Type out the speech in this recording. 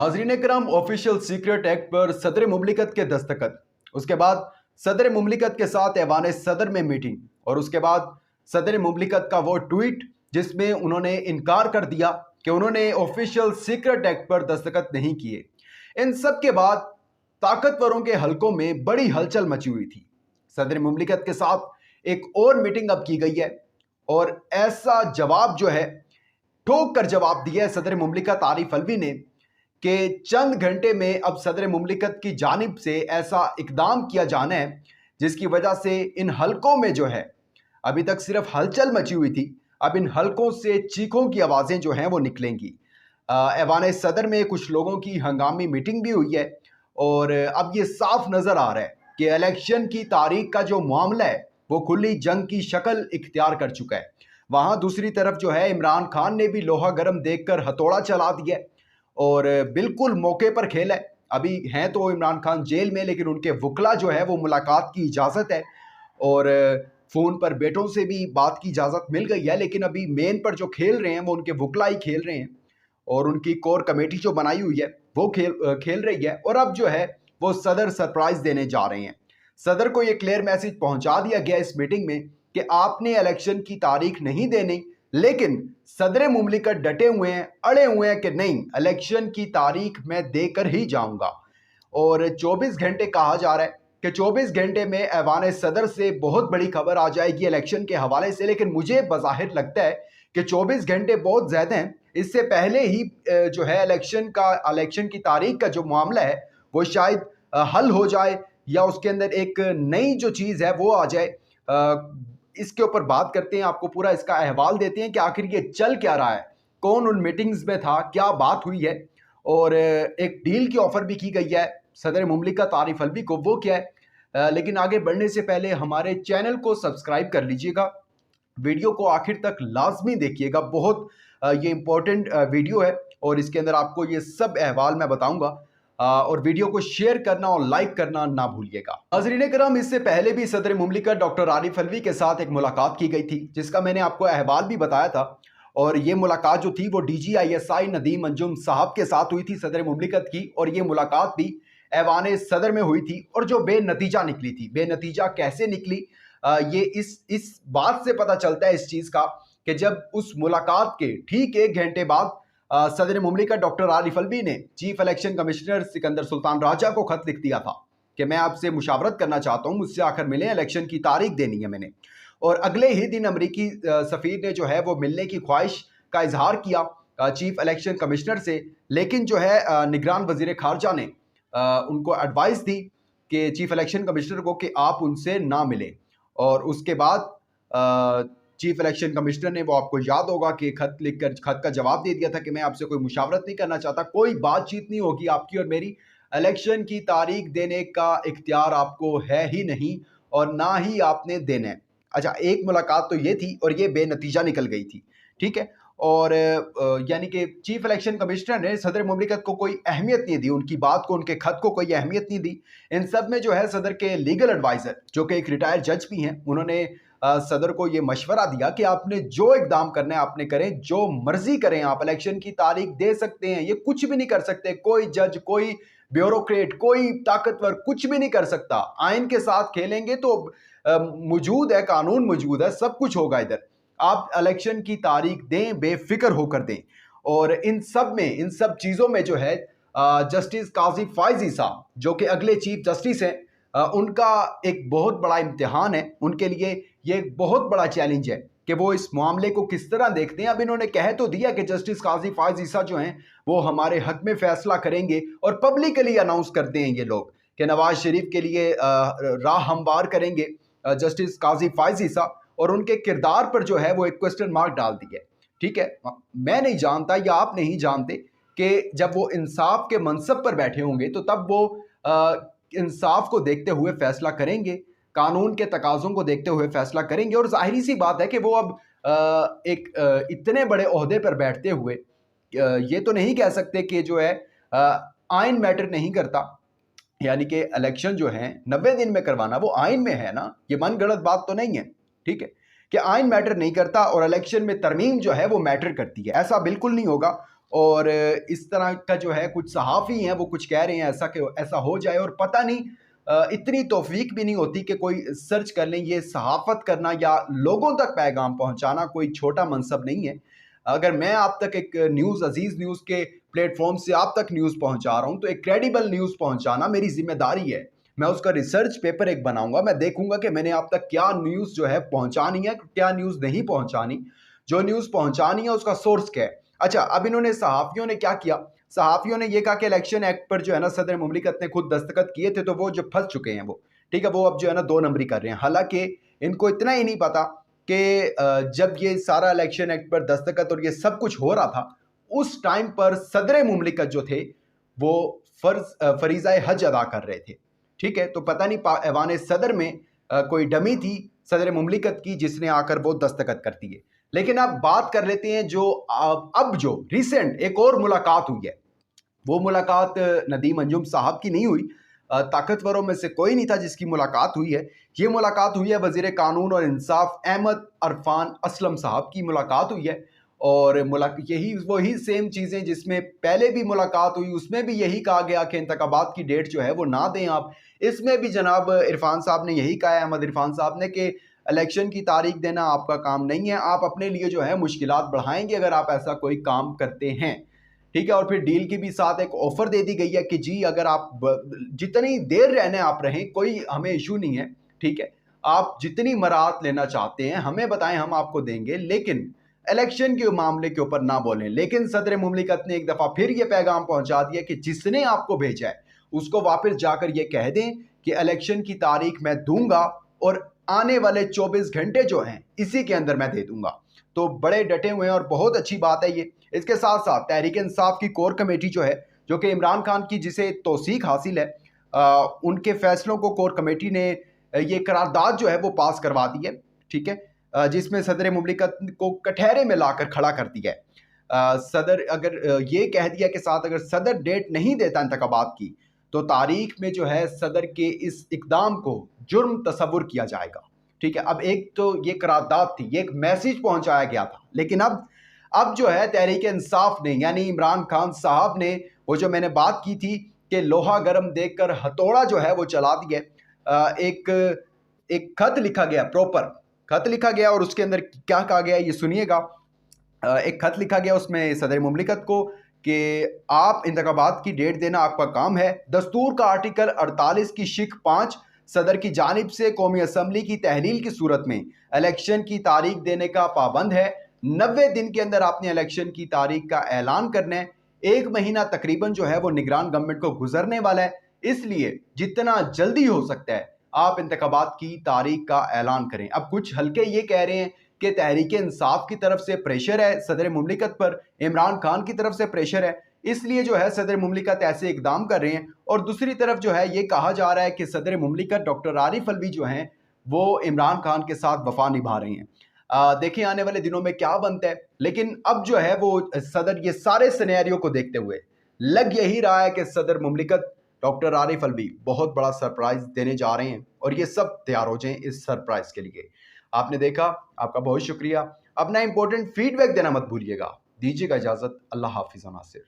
हाज़रीन किराम, official secret act पर सदर मुमलिकत के दस्तखत, उसके बाद सदर मुमलिकत के साथ ऐवान सदर में मीटिंग और उसके बाद सदर मुमलिकत का वो ट्वीट जिसमें उन्होंने इनकार कर दिया कि उन्होंने ऑफिशियल सीक्रेट एक्ट पर दस्तखत नहीं किए। इन सब के बाद ताकतवरों के हलकों में बड़ी हलचल मची हुई थी। सदर मुमलिकत के साथ एक और मीटिंग अब की गई है और ऐसा जवाब जो है, ठोक कर जवाब दिया है सदर मुमलिकत आरिफ अलवी ने कि चंद घंटे में अब सदर मुमलिकत की जानिब से ऐसा इकदाम किया जाना है जिसकी वजह से इन हलकों में जो है, अभी तक सिर्फ हलचल मची हुई थी, अब इन हलकों से चीखों की आवाज़ें जो हैं वो निकलेंगी। ऐवान सदर में कुछ लोगों की हंगामी मीटिंग भी हुई है और अब ये साफ नज़र आ रहा है कि इलेक्शन की तारीख का जो मामला है वो खुली जंग की शक्ल इख्तियार कर चुका है। वहाँ दूसरी तरफ जो है, इमरान खान ने भी लोहा गर्म देखकर हथौड़ा चला दिया है और बिल्कुल मौके पर खेल है। अभी हैं तो इमरान खान जेल में, लेकिन उनके वकला जो है वो मुलाकात की इजाज़त है और फ़ोन पर बेटों से भी बात की इजाज़त मिल गई है। लेकिन अभी मेन पर जो खेल रहे हैं वो उनके वकला ही खेल रहे हैं और उनकी कोर कमेटी जो बनाई हुई है वो खेल रही है। और अब जो है वो सदर सरप्राइज़ देने जा रहे हैं। सदर को ये क्लियर मैसेज पहुंचा दिया गया इस मीटिंग में कि आपने इलेक्शन की तारीख नहीं देनी, लेकिन सदर मुमलिकत डटे हुए हैं, अड़े हुए हैं कि नहीं, इलेक्शन की तारीख मैं देकर ही जाऊंगा। और 24 घंटे कहा जा रहा है कि 24 घंटे में ऐवान सदर से बहुत बड़ी खबर आ जाएगी इलेक्शन के हवाले से। लेकिन मुझे बज़ाहिर लगता है कि 24 घंटे बहुत ज़्यादा हैं। इससे पहले ही जो है इलेक्शन की तारीख का जो मामला है वो शायद हल हो जाए या उसके अंदर एक नई जो चीज़ है वो आ जाए। इसके ऊपर बात करते हैं, आपको पूरा इसका अहवाल देते हैं कि आखिर ये चल क्या रहा है, कौन उन मीटिंग्स में था, क्या बात हुई है और एक डील की ऑफर भी की गई है सदर मुमलिकत आरिफ अलवी को, वो क्या है। लेकिन आगे बढ़ने से पहले हमारे चैनल को सब्सक्राइब कर लीजिएगा, वीडियो को आखिर तक लाजमी देखिएगा, बहुत ये इंपॉर्टेंट वीडियो है और इसके अंदर आपको ये सब अहवाल मैं बताऊंगा। और वीडियो को शेयर करना और लाइक करना ना भूलिएगा। नाज़रीन किराम, इससे पहले भी सदर मुमलिकत डॉक्टर आरिफ अलवी के साथ एक मुलाकात की गई थी जिसका मैंने आपको अहवाल भी बताया था और ये मुलाकात जो थी वो DGISI नदीम अंजुम साहब के साथ हुई थी सदर मुमलिकत की। और ये मुलाकात भी ऐवान सदर में हुई थी और जो बेनतीजा निकली थी, बेनतीजा कैसे निकली, ये इस बात से पता चलता है इस चीज़ का कि जब उस मुलाकात के ठीक 1 घंटे बाद सदर मुमलिकत डॉक्टर आरिफ अलवी ने chief election commissioner Sikandar Sultan Raja को खत लिख दिया था कि मैं आपसे मुशावरत करना चाहता हूं, मुझसे आकर मिलें, इलेक्शन की तारीख देनी है मैंने। और अगले ही दिन अमरीकी सफ़ीर ने जो है वो मिलने की ख्वाहिश का इजहार किया चीफ इलेक्शन कमिश्नर से। लेकिन जो है निगरान वजीर खारजा ने उनको एडवाइस दी कि चीफ इलेक्शन कमिश्नर को कि आप उनसे ना मिलें। और उसके बाद चीफ इलेक्शन कमिश्नर ने, वो आपको याद होगा कि खत लिखकर खत का जवाब दे दिया था कि मैं आपसे कोई मुशावरत नहीं करना चाहता, कोई बातचीत नहीं होगी आपकी और मेरी, इलेक्शन की तारीख देने का इख्तियार आपको है ही नहीं और ना ही आपने देना है। अच्छा, एक मुलाकात तो ये थी और ये बेनतीजा निकल गई थी, ठीक है। और यानी कि चीफ इलेक्शन कमिश्नर ने सदर मुमलिकत को कोई अहमियत नहीं दी, उनकी बात को, उनके खत को कोई अहमियत नहीं दी। इन सब में जो है सदर के लीगल एडवाइज़र जो कि एक रिटायर्ड जज भी हैं, उन्होंने सदर को ये मशवरा दिया कि आपने जो इकदाम करना है आपने करें, जो मर्जी करें, आप इलेक्शन की तारीख दे सकते हैं, ये कुछ भी नहीं कर सकते, कोई जज, कोई ब्यूरोक्रेट, कोई ताकतवर कुछ भी नहीं कर सकता। आइन के साथ खेलेंगे तो मौजूद है, कानून मौजूद है, सब कुछ होगा इधर, आप इलेक्शन की तारीख दें, बेफिक्र होकर दें। और इन सब चीज़ों में जो है जस्टिस काजी फायजी साहब जो कि अगले चीफ जस्टिस हैं, उनका एक बहुत बड़ा इम्तिहान है, उनके लिए ये एक बहुत बड़ा चैलेंज है कि वो इस मामले को किस तरह देखते हैं। अब इन्होंने कह तो दिया कि जस्टिस काजी फायज ईसा जो हैं वो हमारे हक में फैसला करेंगे और पब्लिकली अनाउंस करते हैं ये लोग कि नवाज शरीफ के लिए राह हमवार करेंगे जस्टिस काजी फायज ईसा, और उनके किरदार पर जो है वो एक क्वेश्चन मार्क डाल दिया। ठीक है, मैं नहीं जानता या आप नहीं जानते कि जब वो इंसाफ के मनसब पर बैठे होंगे तो तब वो इंसाफ को देखते हुए फैसला करेंगे, कानून के तकाज़ों को देखते हुए फैसला करेंगे। और जाहिर सी बात है कि वो अब इतने बड़े ओहदे पर बैठते हुए ये तो नहीं कह सकते कि जो है आइन मैटर नहीं करता, यानी कि इलेक्शन जो है 90 दिन में करवाना वो आइन में है ना, ये मनगढ़ंत बात तो नहीं है, ठीक है, कि आइन मैटर नहीं करता और इलेक्शन में तरमीम जो है वो मैटर करती है, ऐसा बिल्कुल नहीं होगा। और इस तरह का जो है कुछ सहाफ़ी हैं वो कुछ कह रहे हैं ऐसा हो जाए, और पता नहीं इतनी तौफीक भी नहीं होती कि कोई सर्च कर लें। ये सहाफ़त करना या लोगों तक पैगाम पहुंचाना कोई छोटा मनसब नहीं है। अगर मैं आप तक एक न्यूज़, अजीज़ न्यूज़ के प्लेटफॉर्म से आप तक न्यूज़ पहुंचा रहा हूं, तो एक क्रेडिबल न्यूज़ पहुंचाना मेरी जिम्मेदारी है। मैं उसका रिसर्च पेपर एक बनाऊंगा, मैं देखूंगा कि मैंने आप तक क्या न्यूज़ जो है पहुंचानी है, क्या न्यूज़ नहीं पहुंचानी, जो न्यूज़ पहुंचानी है उसका सोर्स क्या है। अच्छा, अब इन्होंने सहाफ़ियों ने क्या किया, सहाफ़ियों ने ये कहा कि इलेक्शन एक्ट पर जो है ना सदर मुमलिकत ने खुद दस्तखत किए थे, तो वो जो फंस चुके हैं वो, ठीक है, वो अब जो है ना 2 नंबरी कर रहे हैं। हालांकि इनको इतना ही नहीं पता कि जब ये सारा इलेक्शन एक्ट पर दस्तखत और ये सब कुछ हो रहा था, उस टाइम पर सदर मुमलिकत जो थे वो फरीज़ा हज अदा कर रहे थे। ठीक है, तो पता नहीं ऐवान सदर में कोई डमी थी सदर मुमलिकत की जिसने आकर वो दस्तखत कर दिए। लेकिन अब बात कर लेते हैं जो अब जो रिसेंट एक और मुलाकात हुई है। वो मुलाकात नदीम अंजुम साहब की नहीं हुई, ताकतवरों में से कोई नहीं था जिसकी मुलाकात हुई है। ये मुलाकात हुई है वजीर कानून और इंसाफ अहमद अरफान असलम साहब की मुलाकात हुई है। और यही वही सेम चीज़ें जिसमें पहले भी मुलाकात हुई, उसमें भी यही कहा गया कि इंतखाबात की डेट जो है वो ना दें आप। इसमें भी जनाब इरफान साहब ने यही कहा है, अहमद इरफान साहब ने, कि इलेक्शन की तारीख देना आपका काम नहीं है, आप अपने लिए जो है मुश्किलात बढ़ाएंगे अगर आप ऐसा कोई काम करते हैं। ठीक है, और फिर डील की भी साथ एक ऑफर दे दी गई है कि जी अगर आप जितनी देर रहने आप रहें कोई हमें इशू नहीं है। ठीक है, आप जितनी मराहत लेना चाहते हैं हमें बताएं, हम आपको देंगे, लेकिन इलेक्शन के मामले के ऊपर ना बोलें। लेकिन सदर मुमलिकत ने एक दफ़ा फिर ये पैगाम पहुंचा दिया कि जिसने आपको भेजा है उसको वापस जाकर ये कह दें कि इलेक्शन की तारीख मैं दूंगा और आने वाले 24 घंटे जो हैं इसी के अंदर मैं दे दूंगा। तो बड़े डटे हुए हैं और बहुत अच्छी बात है ये। इसके साथ साथ तहरीक इंसाफ की कोर कमेटी जो है, जो कि इमरान खान की जिसे तौसीक हासिल है, उनके फैसलों को कोर कमेटी ने ये करारदाद जो है वो पास करवा दी है। ठीक है, जिसमें सदर मुमलिकत को कटहरे में लाकर खड़ा कर दिया है। सदर अगर ये कह दिया कि साथ अगर सदर डेट नहीं देता इंतखाबात की तो तारीख में जो है सदर के इस इकदाम को जुर्म तस्वुर किया जाएगा। ठीक है, अब एक तो ये करारदाद थी, ये एक मैसेज पहुंचाया गया था, लेकिन अब जो है तहरीक इंसाफ ने यानी इमरान खान साहब ने वो जो मैंने बात की थी कि लोहा गर्म देखकर हथौड़ा जो है वो चला दिया। एक खत लिखा गया, प्रॉपर खत लिखा गया, और उसके अंदर क्या कहा गया ये सुनिएगा। एक खत लिखा गया उसमें सदर मुमलिकत को कि आप इंतखाबात की डेट देना आपका काम है। दस्तूर का आर्टिकल 48 की शिक 5 सदर की जानिब से कौमी असम्बली की तहलील की सूरत में इलेक्शन की तारीख देने का पाबंद है। 90 दिन के अंदर आपने इलेक्शन की तारीख का ऐलान करना है। 1 महीना तकरीबन जो है वो निगरान गवर्नमेंट को गुजरने वाला है, इसलिए जितना जल्दी हो सकता है आप इंतखाबात की तारीख का ऐलान करें। अब कुछ हल्के ये कह रहे हैं कि तहरीक इंसाफ की तरफ से प्रेशर है सदर मुमलिकत पर, इमरान खान की तरफ से प्रेशर है, इसलिए जो है सदर मुमलिकत ऐसे इकदाम कर रहे हैं। और दूसरी तरफ जो है ये कहा जा रहा है कि सदर मुमलिकत डॉक्टर आरिफ अलवी जो हैं वो इमरान खान के साथ वफा निभा रहे हैं। देखिए आने वाले दिनों में क्या बनता है, लेकिन अब जो है वो सदर ये सारे सिनेरियो को देखते हुए लग यही रहा है कि सदर मुमलिकत डॉक्टर आरिफ अलवी बहुत बड़ा सरप्राइज देने जा रहे हैं, और ये सब तैयार हो जाएं इस सरप्राइज के लिए। आपने देखा, आपका बहुत शुक्रिया। अपना इंपॉर्टेंट फीडबैक देना मत भूलिएगा। दीजिएगा इजाजत। अल्लाह हाफिज़ नासिर।